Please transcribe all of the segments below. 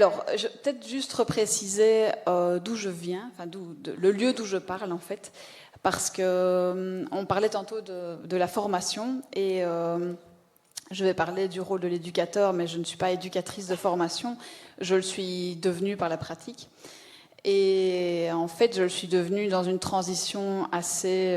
Alors, peut-être juste repréciser d'où je viens, enfin le lieu d'où je parle en fait, parce que on parlait tantôt de la formation et je vais parler du rôle de l'éducateur, mais je ne suis pas éducatrice de formation, je le suis devenue par la pratique. Et en fait, je le suis devenue dans une transition assez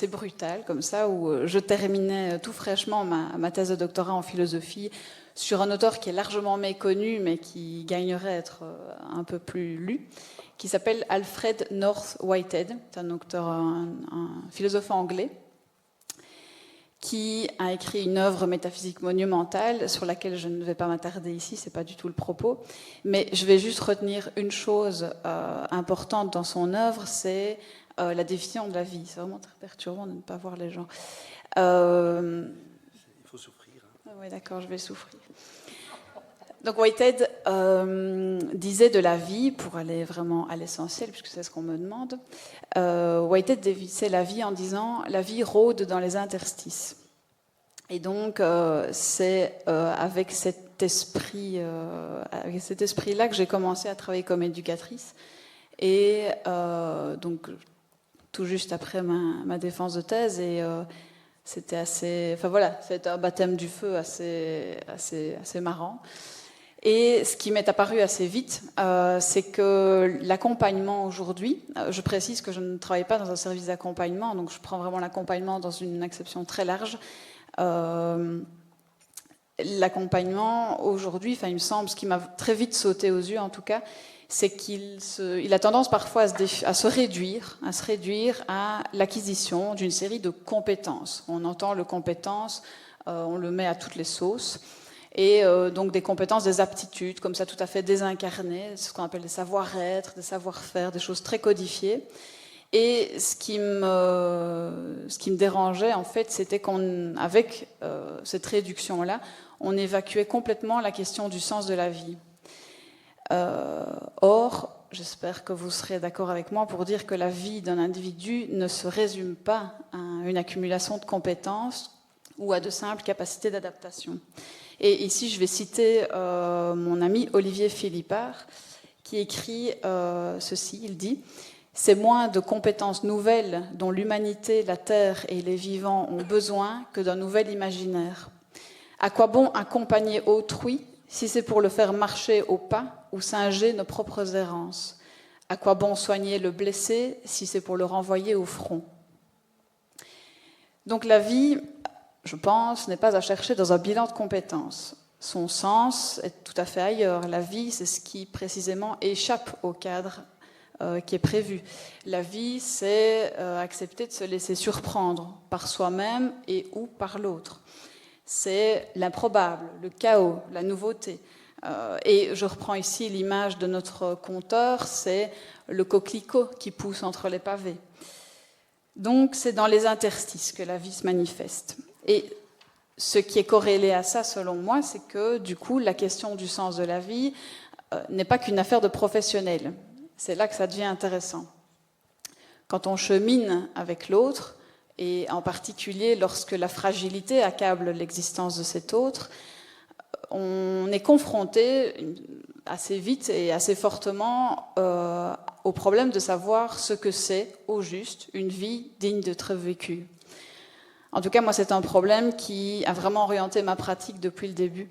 brutale, comme ça, où je terminais tout fraîchement ma thèse de doctorat en philosophie sur un auteur qui est largement méconnu, mais qui gagnerait à être un peu plus lu, qui s'appelle Alfred North Whitehead. C'est un auteur, un philosophe anglais, qui a écrit une œuvre métaphysique monumentale sur laquelle je ne vais pas m'attarder ici, c'est pas du tout le propos, mais je vais juste retenir une chose importante dans son œuvre, c'est la définition de la vie. C'est vraiment très perturbant de ne pas voir les gens. Il faut souffrir. Hein. Oui, d'accord, je vais souffrir. Donc Whitehead disait de la vie, pour aller vraiment à l'essentiel, puisque c'est ce qu'on me demande, Whitehead définissait la vie en disant « la vie rôde dans les interstices ». Et donc c'est avec cet esprit-là que j'ai commencé à travailler comme éducatrice. Et donc tout juste après ma défense de thèse, et c'était assez... Enfin voilà, c'était un baptême du feu assez marrant. Et ce qui m'est apparu assez vite, c'est que l'accompagnement aujourd'hui, je précise que je ne travaille pas dans un service d'accompagnement, donc je prends vraiment l'accompagnement dans une acception très large. L'accompagnement aujourd'hui, enfin il me semble, ce qui m'a très vite sauté aux yeux en tout cas, c'est qu'il a tendance parfois à se réduire à l'acquisition d'une série de compétences. On entend le compétence, on le met à toutes les sauces. Et donc des compétences, des aptitudes, comme ça tout à fait désincarnées, ce qu'on appelle des savoir-être, des savoir-faire, des choses très codifiées. Et ce qui me dérangeait en fait, c'était qu'avec cette réduction-là, on évacuait complètement la question du sens de la vie. Or, j'espère que vous serez d'accord avec moi pour dire que la vie d'un individu ne se résume pas à une accumulation de compétences ou à de simples capacités d'adaptation. Et ici, je vais citer mon ami Olivier Philippard, qui écrit ceci, il dit « C'est moins de compétences nouvelles dont l'humanité, la terre et les vivants ont besoin que d'un nouvel imaginaire. À quoi bon accompagner autrui si c'est pour le faire marcher au pas ou singer nos propres errances? À quoi bon soigner le blessé si c'est pour le renvoyer au front ?» Donc la vie, je pense, n'est pas à chercher dans un bilan de compétences. Son sens est tout à fait ailleurs. La vie, c'est ce qui précisément échappe au cadre qui est prévu. La vie, c'est accepter de se laisser surprendre par soi-même et ou par l'autre. C'est l'improbable, le chaos, la nouveauté. Et je reprends ici l'image de notre conteur, c'est le coquelicot qui pousse entre les pavés. Donc c'est dans les interstices que la vie se manifeste. Et ce qui est corrélé à ça, selon moi, c'est que du coup, la question du sens de la vie n'est pas qu'une affaire de professionnels. C'est là que ça devient intéressant. Quand on chemine avec l'autre, et en particulier lorsque la fragilité accable l'existence de cet autre, on est confronté assez vite et assez fortement au problème de savoir ce que c'est, au juste, une vie digne d'être vécue. En tout cas, moi, c'est un problème qui a vraiment orienté ma pratique depuis le début.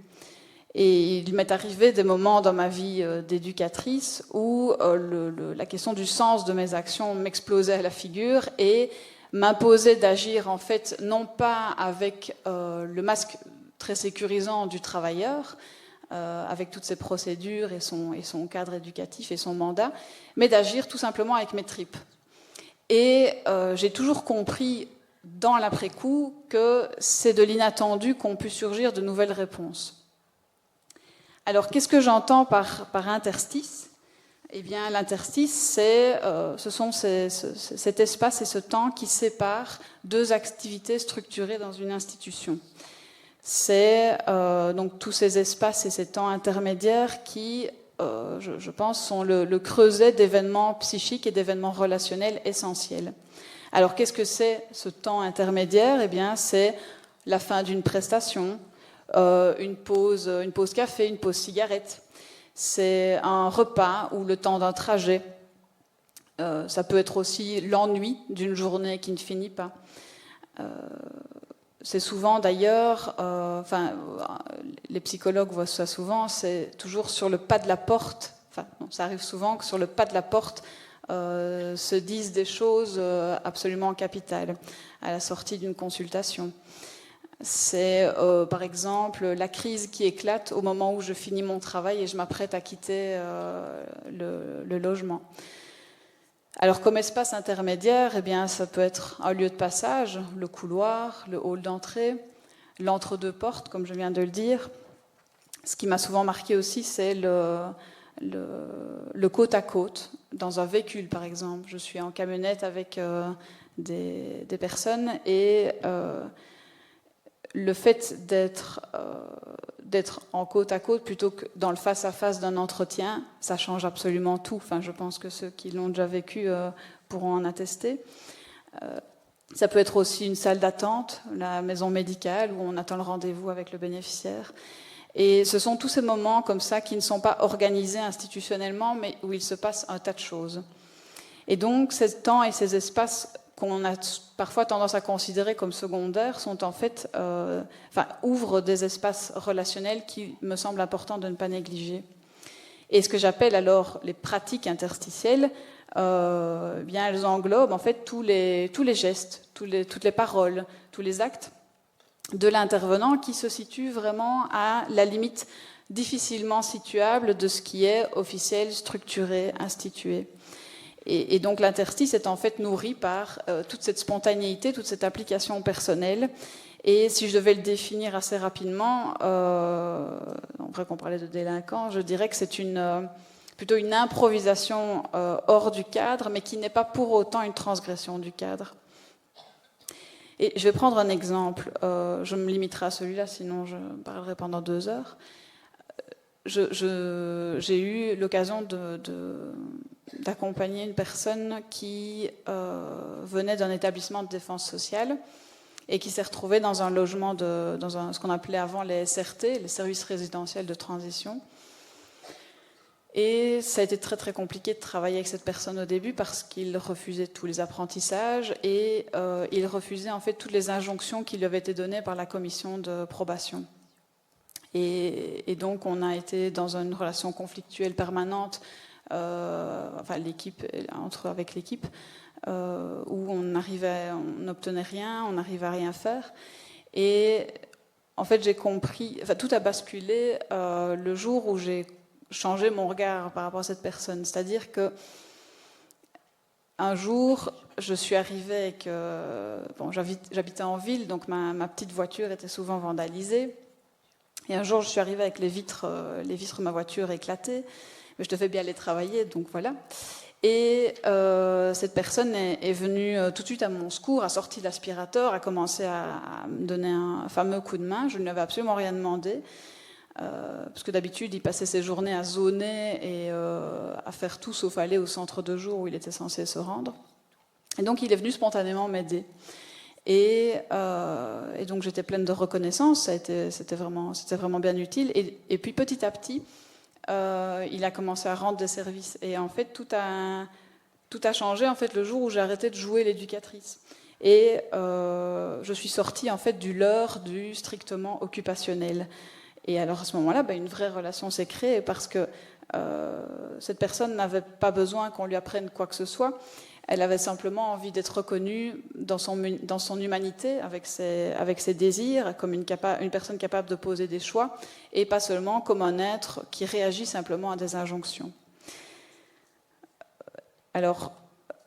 Et il m'est arrivé des moments dans ma vie d'éducatrice où la question du sens de mes actions m'explosait à la figure et m'imposait d'agir, en fait, non pas avec le masque très sécurisant du travailleur, avec toutes ses procédures et son cadre éducatif et son mandat, mais d'agir tout simplement avec mes tripes. Et j'ai toujours compris dans l'après-coup que c'est de l'inattendu qu'ont pu surgir de nouvelles réponses. Alors, qu'est-ce que j'entends par interstice ? Eh bien, l'interstice, ce sont cet espace et ce temps qui séparent deux activités structurées dans une institution. C'est donc tous ces espaces et ces temps intermédiaires qui, je pense, sont le creuset d'événements psychiques et d'événements relationnels essentiels. Alors, qu'est-ce que c'est ce temps intermédiaire ? Eh bien, c'est la fin d'une prestation, une pause café, une pause cigarette. C'est un repas ou le temps d'un trajet. Ça peut être aussi l'ennui d'une journée qui ne finit pas. C'est souvent d'ailleurs, les psychologues voient ça souvent, c'est toujours sur le pas de la porte, ça arrive souvent que sur le pas de la porte se disent des choses absolument capitales à la sortie d'une consultation. C'est par exemple la crise qui éclate au moment où je finis mon travail et je m'apprête à quitter le logement. Alors comme espace intermédiaire, eh bien, ça peut être un lieu de passage, le couloir, le hall d'entrée, l'entre-deux-portes, comme je viens de le dire. Ce qui m'a souvent marqué aussi, c'est le côte à côte, dans un véhicule par exemple. Je suis en camionnette avec des personnes et le fait d'être en côte à côte plutôt que dans le face-à-face d'un entretien, ça change absolument tout. Enfin, je pense que ceux qui l'ont déjà vécu pourront en attester. Ça peut être aussi une salle d'attente, la maison médicale où on attend le rendez-vous avec le bénéficiaire. Et ce sont tous ces moments comme ça qui ne sont pas organisés institutionnellement, mais où il se passe un tas de choses. Et donc, ces temps et ces espaces qu'on a parfois tendance à considérer comme secondaires, sont en fait, ouvrent des espaces relationnels qui me semblent importants de ne pas négliger. Et ce que j'appelle alors les pratiques interstitielles, bien elles englobent en fait tous les gestes, toutes les paroles, tous les actes de l'intervenant qui se situent vraiment à la limite difficilement situable de ce qui est officiel, structuré, institué. Et donc l'interstice est en fait nourri par toute cette spontanéité, toute cette application personnelle. Et si je devais le définir assez rapidement, après qu'on parlait de délinquants, je dirais que c'est plutôt une improvisation hors du cadre, mais qui n'est pas pour autant une transgression du cadre. Et je vais prendre un exemple. Je me limiterai à celui-là, sinon je parlerai pendant 2 heures. J'ai eu l'occasion d'accompagner une personne qui venait d'un établissement de défense sociale et qui s'est retrouvée dans un logement, ce qu'on appelait avant les SRT, les services résidentiels de transition. Et ça a été très très compliqué de travailler avec cette personne au début parce qu'il refusait tous les apprentissages et il refusait en fait toutes les injonctions qui lui avaient été données par la commission de probation. Et donc on a été dans une relation conflictuelle permanente, avec l'équipe, où on n'obtenait rien, on n'arrivait à rien faire. Et en fait j'ai compris, tout a basculé le jour où j'ai changé mon regard par rapport à cette personne. C'est-à-dire que un jour, je suis arrivée avec... j'habitais en ville, donc ma petite voiture était souvent vandalisée. Et un jour, je suis arrivée avec les vitres de ma voiture éclatées. Mais je devais bien aller travailler, donc voilà. Et cette personne est venue tout de suite à mon secours, a sorti l'aspirateur, a commencé à me donner un fameux coup de main. Je ne lui avais absolument rien demandé. Parce que d'habitude, il passait ses journées à zoner et à faire tout sauf aller au centre de jour où il était censé se rendre. Et donc, il est venu spontanément m'aider. Et donc, j'étais pleine de reconnaissance. C'était vraiment bien utile. Et puis, petit à petit, il a commencé à rendre des services. Et en fait, tout a changé en fait, le jour où j'ai arrêté de jouer l'éducatrice. Et je suis sortie en fait, du leurre du strictement occupationnel. Et alors à ce moment-là, une vraie relation s'est créée parce que cette personne n'avait pas besoin qu'on lui apprenne quoi que ce soit. Elle avait simplement envie d'être reconnue dans son humanité, avec ses désirs, comme une personne capable de poser des choix, et pas seulement comme un être qui réagit simplement à des injonctions. Alors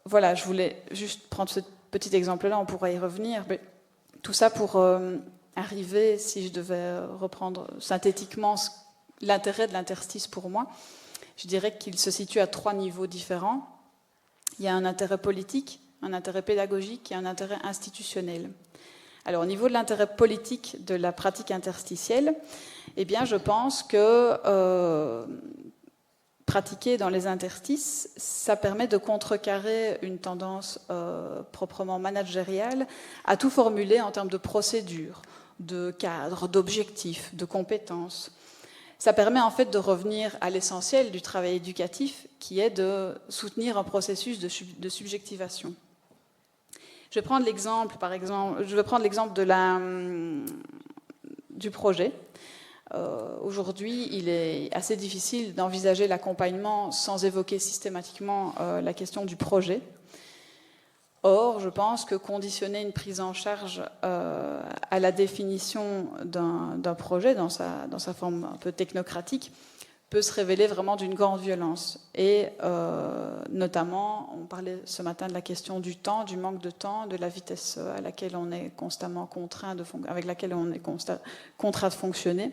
voilà, je voulais juste prendre ce petit exemple-là, on pourra y revenir. Mais tout ça pour... arriver, si je devais reprendre synthétiquement l'intérêt de l'interstice pour moi, je dirais qu'il se situe à 3 niveaux différents. Il y a un intérêt politique, un intérêt pédagogique et un intérêt institutionnel. Alors au niveau de l'intérêt politique de la pratique interstitielle, eh bien je pense que pratiquer dans les interstices, ça permet de contrecarrer une tendance proprement managériale à tout formuler en termes de procédure, de cadre, d'objectifs, de compétences. Ça permet en fait de revenir à l'essentiel du travail éducatif, qui est de soutenir un processus de subjectivation. Je vais prendre l'exemple, du projet. Aujourd'hui, il est assez difficile d'envisager l'accompagnement sans évoquer systématiquement la question du projet. Or, je pense que conditionner une prise en charge à la définition d'un projet dans sa forme un peu technocratique peut se révéler vraiment d'une grande violence. Et notamment, on parlait ce matin de la question du temps, du manque de temps, de la vitesse à laquelle on est constamment avec laquelle on est contraint de fonctionner.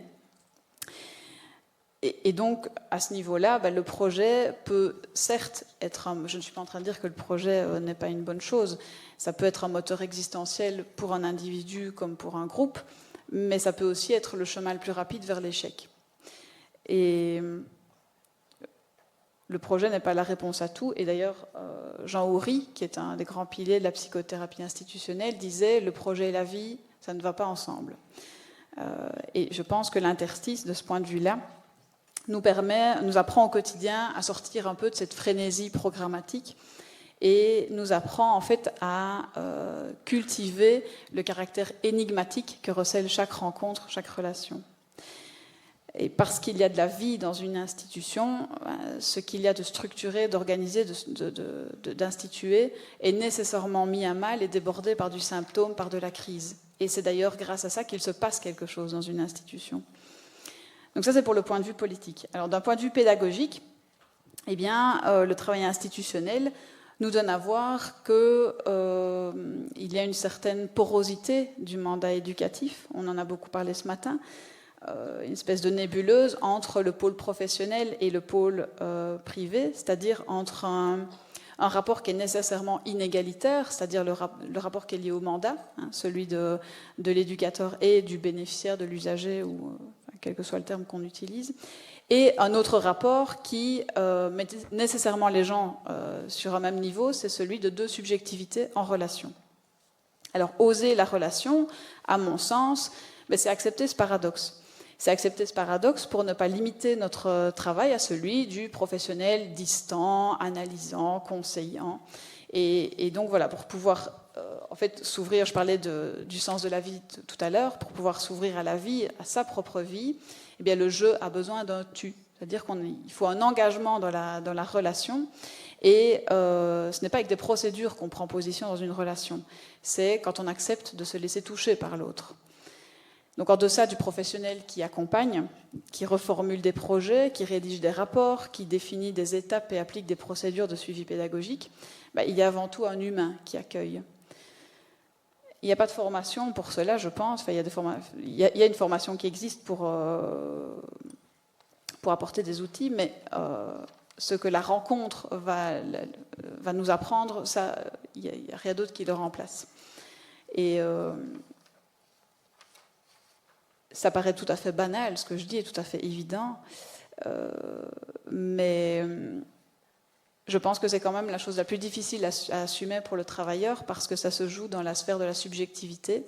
Et donc, à ce niveau-là, le projet peut certes être je ne suis pas en train de dire que le projet n'est pas une bonne chose, ça peut être un moteur existentiel pour un individu comme pour un groupe, mais ça peut aussi être le chemin le plus rapide vers l'échec. Et le projet n'est pas la réponse à tout, et d'ailleurs, Jean Houry, qui est un des grands piliers de la psychothérapie institutionnelle, disait « le projet et la vie, ça ne va pas ensemble ». Et je pense que l'interstice, de ce point de vue-là, nous apprend au quotidien à sortir un peu de cette frénésie programmatique et nous apprend en fait à cultiver le caractère énigmatique que recèle chaque rencontre, chaque relation. Et parce qu'il y a de la vie dans une institution, ce qu'il y a de structuré, d'organisé, d'institué est nécessairement mis à mal et débordé par du symptôme, par de la crise. Et c'est d'ailleurs grâce à ça qu'il se passe quelque chose dans une institution. Donc ça, c'est pour le point de vue politique. Alors d'un point de vue pédagogique, eh bien, le travail institutionnel nous donne à voir qu'il y a une certaine porosité du mandat éducatif. On en a beaucoup parlé ce matin. Une espèce de nébuleuse entre le pôle professionnel et le pôle privé, c'est-à-dire entre un rapport qui est nécessairement inégalitaire, c'est-à-dire le rapport qui est lié au mandat, celui de l'éducateur et du bénéficiaire, de l'usager, ou quel que soit le terme qu'on utilise, et un autre rapport qui met nécessairement les gens sur un même niveau, c'est celui de deux subjectivités en relation. Alors, oser la relation, à mon sens, c'est accepter ce paradoxe. C'est accepter ce paradoxe pour ne pas limiter notre travail à celui du professionnel distant, analysant, conseillant. Et donc voilà, pour pouvoir en fait s'ouvrir, je parlais du sens de la vie tout à l'heure, pour pouvoir s'ouvrir à la vie, à sa propre vie, eh bien le jeu a besoin d'un tu. C'est-à-dire qu'il faut un engagement dans la relation. Et ce n'est pas avec des procédures qu'on prend position dans une relation. C'est quand on accepte de se laisser toucher par l'autre. Donc en deçà du professionnel qui accompagne, qui reformule des projets, qui rédige des rapports, qui définit des étapes et applique des procédures de suivi pédagogique, il y a avant tout un humain qui accueille. Il n'y a pas de formation pour cela, je pense. Enfin, il y a une formation qui existe pour apporter des outils, mais ce que la rencontre va nous apprendre, il n'y a rien d'autre qui le remplace. Et ça paraît tout à fait banal, ce que je dis est tout à fait évident, mais je pense que c'est quand même la chose la plus difficile à assumer pour le travailleur, parce que ça se joue dans la sphère de la subjectivité,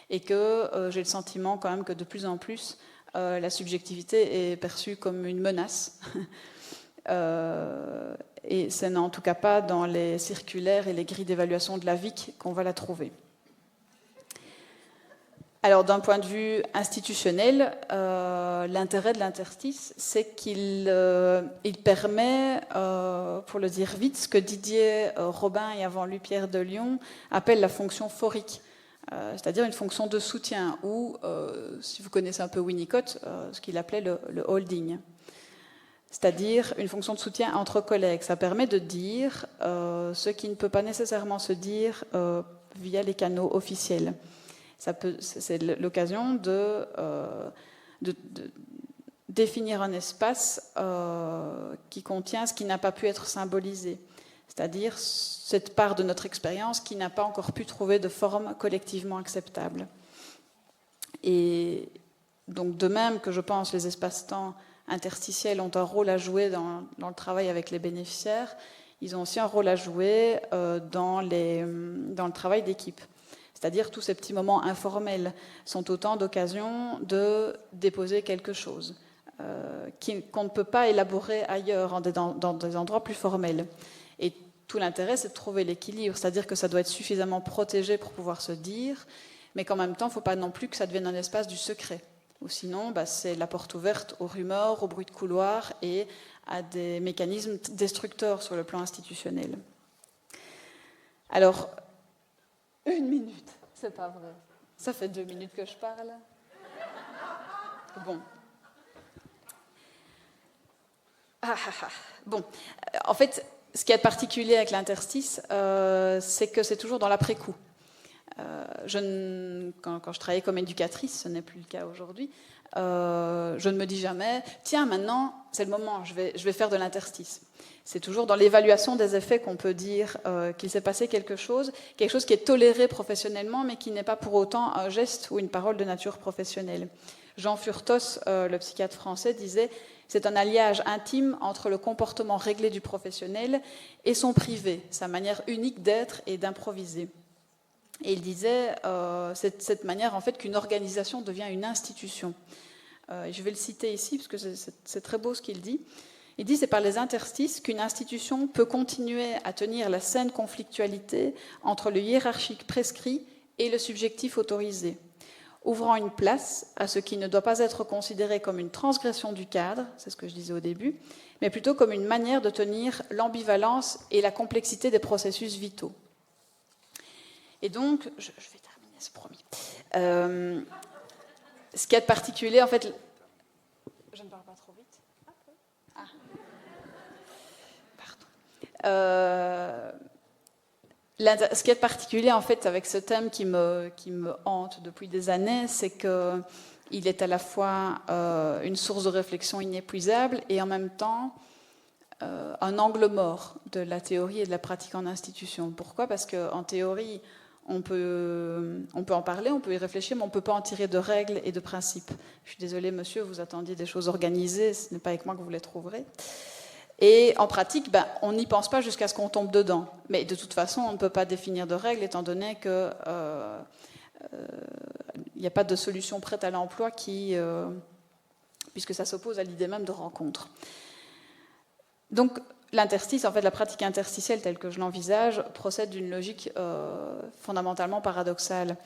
et que j'ai le sentiment quand même que de plus en plus, la subjectivité est perçue comme une menace. Et ce n'est en tout cas pas dans les circulaires et les grilles d'évaluation de la VIC qu'on va la trouver. Alors, d'un point de vue institutionnel, l'intérêt de l'interstice, c'est qu'il permet, pour le dire vite, ce que Didier Robin et avant lui Pierre de Lyon appellent la fonction phorique, c'est-à-dire une fonction de soutien, ou, si vous connaissez un peu Winnicott, ce qu'il appelait le holding, c'est-à-dire une fonction de soutien entre collègues. Ça permet de dire ce qui ne peut pas nécessairement se dire via les canaux officiels. C'est l'occasion de définir un espace qui contient ce qui n'a pas pu être symbolisé, c'est-à-dire cette part de notre expérience qui n'a pas encore pu trouver de forme collectivement acceptable. Et donc, de même que je pense les espaces-temps interstitiels ont un rôle à jouer dans le travail avec les bénéficiaires, ils ont aussi un rôle à jouer dans le travail d'équipe. C'est-à-dire tous ces petits moments informels sont autant d'occasions de déposer quelque chose qu'on ne peut pas élaborer ailleurs, dans des endroits plus formels. Et tout l'intérêt, c'est de trouver l'équilibre, c'est-à-dire que ça doit être suffisamment protégé pour pouvoir se dire, mais qu'en même temps, il ne faut pas non plus que ça devienne un espace du secret. Ou sinon, c'est la porte ouverte aux rumeurs, aux bruits de couloir et à des mécanismes destructeurs sur le plan institutionnel. Alors, 1 minute, c'est pas vrai. Ça fait 2 minutes que je parle. Bon. Bon, en fait, ce qui est particulier avec l'interstice, c'est que c'est toujours dans l'après-coup. Quand je travaillais comme éducatrice, ce n'est plus le cas aujourd'hui, je ne me dis jamais « Tiens, maintenant, c'est le moment, je vais faire de l'interstice ». C'est toujours dans l'évaluation des effets qu'on peut dire qu'il s'est passé quelque chose qui est toléré professionnellement, mais qui n'est pas pour autant un geste ou une parole de nature professionnelle. Jean Furtos, le psychiatre français, disait « C'est un alliage intime entre le comportement réglé du professionnel et son privé, sa manière unique d'être et d'improviser ». Et il disait c'est cette manière en fait qu'une organisation devient une institution. Je vais le citer ici parce que c'est très beau ce qu'il dit. Il dit c'est par les interstices qu'une institution peut continuer à tenir la saine conflictualité entre le hiérarchique prescrit et le subjectif autorisé, ouvrant une place à ce qui ne doit pas être considéré comme une transgression du cadre, c'est ce que je disais au début, mais plutôt comme une manière de tenir l'ambivalence et la complexité des processus vitaux. Et donc, je vais terminer, c'est promis. Ce qui est particulier, en fait... Je ne parle pas trop vite. Ce qui est particulier, en fait, avec ce thème qui me hante depuis des années, c'est qu'il est à la fois une source de réflexion inépuisable et en même temps un angle mort de la théorie et de la pratique en institution. Pourquoi ? Parce qu'en théorie... On peut en parler, on peut y réfléchir, mais on ne peut pas en tirer de règles et de principes. Je suis désolée, monsieur, vous attendiez des choses organisées, ce n'est pas avec moi que vous les trouverez. Et en pratique, on n'y pense pas jusqu'à ce qu'on tombe dedans. Mais de toute façon, on ne peut pas définir de règles, étant donné qu'il n'y a pas de solution prête à l'emploi puisque ça s'oppose à l'idée même de rencontre. Donc, l'interstice, en fait, la pratique interstitielle telle que je l'envisage, procède d'une logique fondamentalement paradoxale.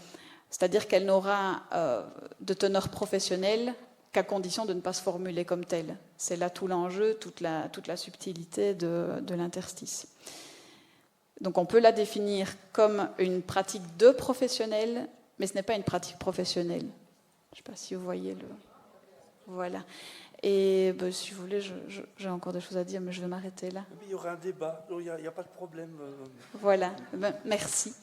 C'est-à-dire qu'elle n'aura de teneur professionnelle qu'à condition de ne pas se formuler comme telle. C'est là tout l'enjeu, toute la subtilité de l'interstice. Donc on peut la définir comme une pratique de professionnel, mais ce n'est pas une pratique professionnelle. Je ne sais pas si vous voyez le... Voilà. Et si vous voulez, j'ai encore des choses à dire, mais je vais m'arrêter là. Il y aura un débat, il n'y a pas de problème. Voilà, merci.